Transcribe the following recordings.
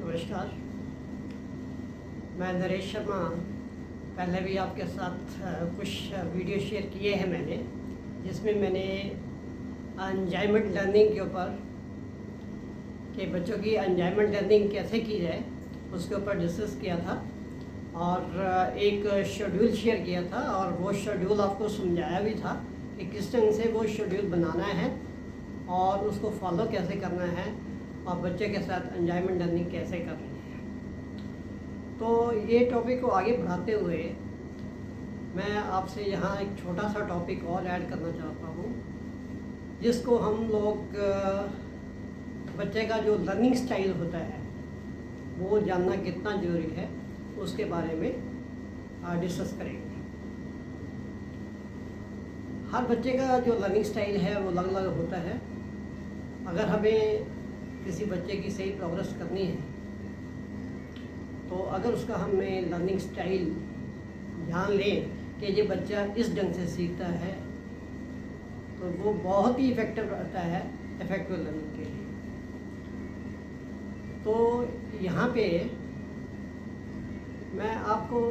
नमस्कार। मैं नरेश शर्मा। पहले भी आपके साथ कुछ वीडियो शेयर किए हैं मैंने, जिसमें मैंने एंजॉयमेंट लर्निंग के ऊपर कि बच्चों की एंजॉयमेंट लर्निंग कैसे की जाए उसके ऊपर डिस्कस किया था और एक शेड्यूल शेयर किया था, और वो शेड्यूल आपको समझाया भी था कि किस ढंग से वो शेड्यूल बनाना है और उसको फॉलो कैसे करना है और बच्चे के साथ एंजॉयमेंट लर्निंग कैसे करनी है। तो ये टॉपिक को आगे बढ़ाते हुए मैं आपसे यहाँ एक छोटा सा टॉपिक और ऐड करना चाहता हूँ, जिसको हम लोग बच्चे का जो लर्निंग स्टाइल होता है वो जानना कितना ज़रूरी है उसके बारे में डिस्कस करेंगे। हर बच्चे का जो लर्निंग स्टाइल है वो अलग अलग होता है। अगर हमें किसी बच्चे की सही प्रोग्रेस करनी है तो अगर उसका हमें लर्निंग स्टाइल जान लें कि ये बच्चा इस ढंग से सीखता है तो वो बहुत ही इफ़ेक्टिव रहता है इफेक्टिव लर्निंग के लिए। तो यहाँ पे मैं आपको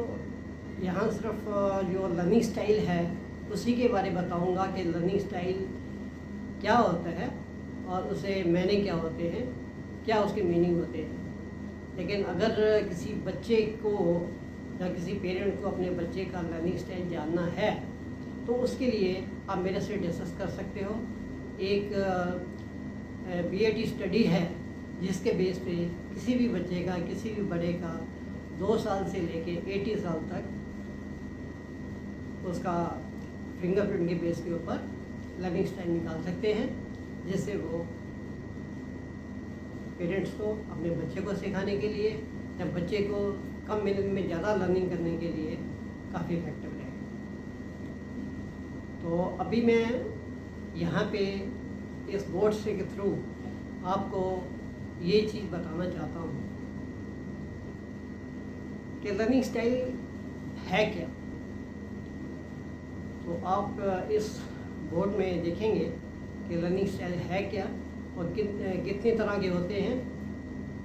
यहाँ सिर्फ जो लर्निंग स्टाइल है उसी के बारे में बताऊँगा कि लर्निंग स्टाइल क्या होता है और उसे मायने क्या होते हैं, क्या उसके मीनिंग होते हैं। लेकिन अगर किसी बच्चे को या किसी पेरेंट को अपने बच्चे का लर्निंग स्टाइल जानना है तो उसके लिए आप मेरे से डिस्कस कर सकते हो। एक BEd स्टडी है जिसके बेस पे किसी भी बच्चे का, किसी भी बड़े का 2 साल से लेके 80 साल तक उसका फिंगरप्रिंट के बेस के ऊपर लर्निंग स्टाइल निकाल सकते हैं, जिससे वो पेरेंट्स को अपने बच्चे को सिखाने के लिए या बच्चे को कम मिनट में ज़्यादा लर्निंग करने के लिए काफ़ी इफेक्टिव रहेगा। तो अभी मैं यहाँ पे इस बोर्ड से के थ्रू आपको ये चीज़ बताना चाहता हूँ कि लर्निंग स्टाइल है क्या। तो आप इस बोर्ड में देखेंगे कि लर्निंग स्टाइल है क्या और कितनी तरह के होते हैं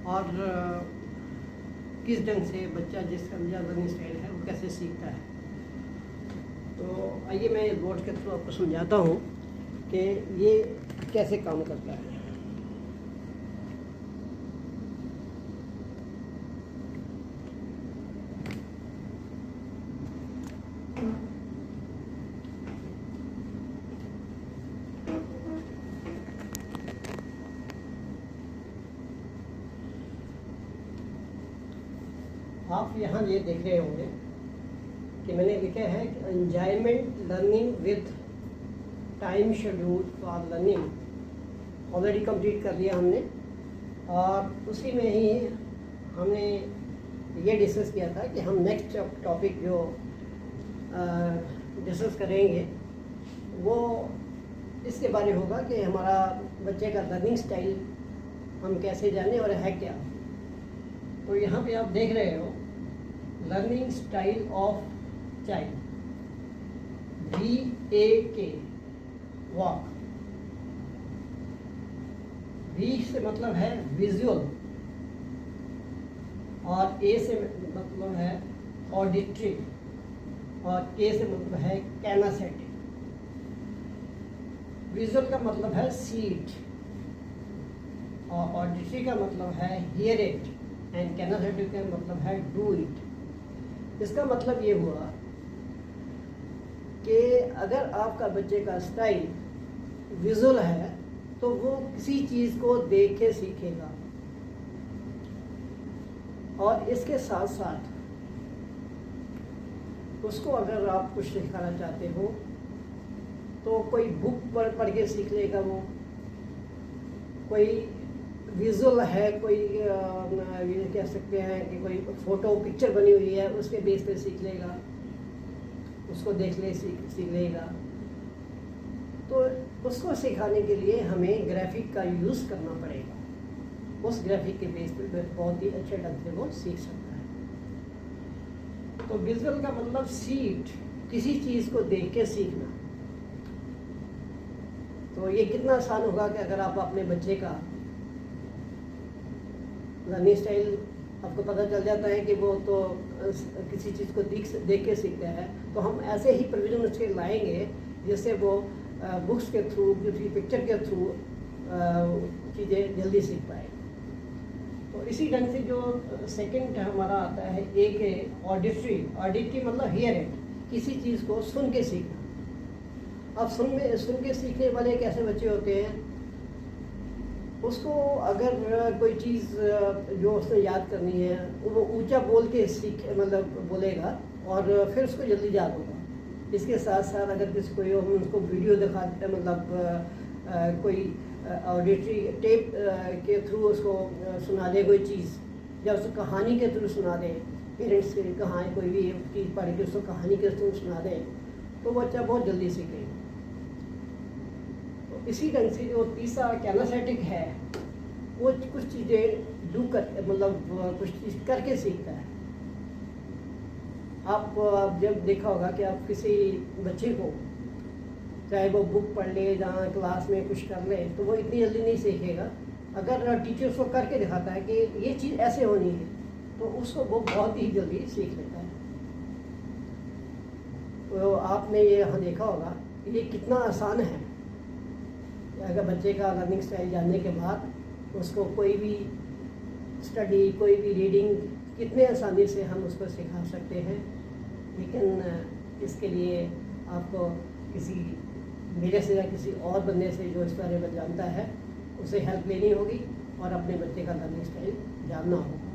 और किस ढंग से बच्चा जिसका लर्निंग स्टाइल है वो कैसे सीखता है। तो आइए मैं इस बोर्ड के थ्रू आपको समझाता हूँ कि ये कैसे काम करता है। आप यहाँ ये देख रहे होंगे कि मैंने लिखा है कि enjoyment learning with time schedule for learning already complete कर लिया हमने, और उसी में ही हमने ये डिस्कस किया था कि हम नेक्स्ट टॉपिक जो डिस्कस करेंगे वो इसके बारे में होगा कि हमारा बच्चे का लर्निंग स्टाइल हम कैसे जाने और है क्या। तो यहाँ पे आप देख रहे हो learning style of child, VAK walk. V से मतलब है विजुअल और A से मतलब है ऑडिटरी और K से मतलब है कैनासेटिक। विजुअल का मतलब है सीट और ऑडिटरी का मतलब है हियर इट एंड कैनासेटिक का मतलब है डू इट। इसका मतलब ये हुआ कि अगर आपका बच्चे का स्टाइल विजुअल है तो वो किसी चीज़ को देख के सीखेगा, और इसके साथ साथ उसको अगर आप कुछ सिखाना चाहते हो तो कोई बुक पढ़ के सीख लेगा, वो कोई विजुअल है, कोई ये कह सकते हैं कि कोई फ़ोटो पिक्चर बनी हुई है उसके बेस पे सीख लेगा, उसको देख ले सीख लेगा। तो उसको सिखाने के लिए हमें ग्राफिक का यूज़ करना पड़ेगा। उस ग्राफिक के बेस पे बहुत ही अच्छे ढंग से वो सीख सकता है। तो विजुअल का मतलब सीट, किसी चीज़ को देख के सीखना। तो ये कितना आसान होगा कि अगर आप अपने बच्चे का लर्निंग स्टाइल आपको पता चल जाता है कि वो तो किसी चीज़ को देख के सीखता है। तो हम ऐसे ही प्रोविजन उसके लाएंगे जिससे वो बुक्स के थ्रू, किसी पिक्चर के थ्रू चीज़ें जल्दी सीख पाए। तो इसी ढंग से जो सेकंड हमारा आता है, एक है ऑडिटरी मतलब हियर इट, किसी चीज़ को सुन के सीखना। अब सुन के सीखने वाले कैसे बच्चे होते हैं, उसको अगर कोई चीज़ जो उसने याद करनी है वो ऊंचा बोल के मतलब बोलेगा और फिर उसको जल्दी याद होगा। इसके साथ साथ अगर किसी कोई हम उसको वीडियो दिखाते हैं, मतलब कोई ऑडिटरी टेप के थ्रू उसको सुना दे कोई चीज़, या उसको कहानी के थ्रू सुना दे, पेरेंट्स की कहानी कोई भी चीज़ पढ़ के उसको कहानी के थ्रू सुना दे, तो बच्चा बहुत जल्दी सीखेगा। तो इसी ढंग से जो तीसरा कैनास्थेटिक है, वो कुछ चीज़ें डू कर मतलब कुछ चीज़ करके सीखता है। आप जब देखा होगा कि आप किसी बच्चे को, चाहे वो बुक पढ़ ले, जहाँ क्लास में कुछ कर ले, तो वो इतनी जल्दी नहीं सीखेगा। अगर टीचर उसको करके दिखाता है कि ये चीज़ ऐसे होनी है, तो उसको वो बहुत ही जल्दी सीख लेता है। तो आपने ये यहाँ देखा होगा ये कितना आसान है। अगर बच्चे का लर्निंग स्टाइल जानने के बाद उसको कोई भी स्टडी, कोई भी रीडिंग कितने आसानी से हम उसको सिखा सकते हैं। लेकिन इसके लिए आपको किसी मेरे से या किसी और बंदे से जो इस बारे में जानता है उसे हेल्प लेनी होगी और अपने बच्चे का लर्निंग स्टाइल जानना होगा।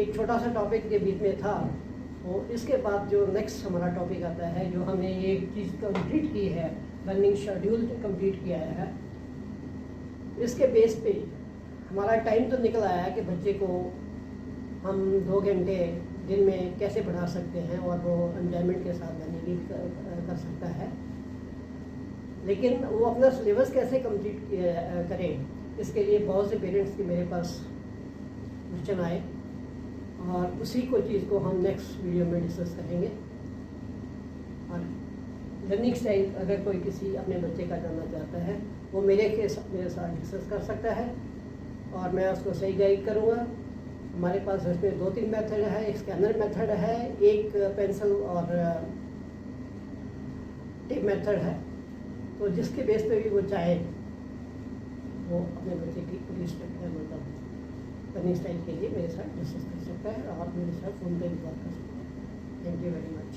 एक छोटा सा टॉपिक के बीच में था, तो इसके बाद जो नेक्स्ट हमारा टॉपिक आता है, जो हमने ये चीज़ कंप्लीट की है, लर्निंग शेड्यूल कंप्लीट किया है, इसके बेस पे हमारा टाइम तो निकल आया है कि बच्चे को हम 2 घंटे दिन में कैसे पढ़ा सकते हैं और वो एंजॉयमेंट के साथ लर्निंग भी कर सकता है। लेकिन वो अपना सिलेबस कैसे कंप्लीट करें, इसके लिए बहुत से पेरेंट्स के मेरे पास क्वेश्चन आए और उसी को चीज़ को हम नेक्स्ट वीडियो में डिस्कस करेंगे। और लर्निंग स्टाइल अगर कोई किसी अपने बच्चे का जानना चाहता है, वो मेरे साथ डिस्कस कर सकता है और मैं उसको सही गाइड करूँगा। हमारे पास इसमें 2-3 मेथड है, एक स्कैनर मेथड है, एक पेंसिल और टिप मेथड है। तो जिसके बेस पे भी वो चाहे वो अपने बच्चे की पूरी मतलब लर्निंग स्टाइल के लिए मेरे साथ डिस्कस कर सकता है और मेरे साथ फ़ोन पे भी बात कर सकता है। Thank you very much.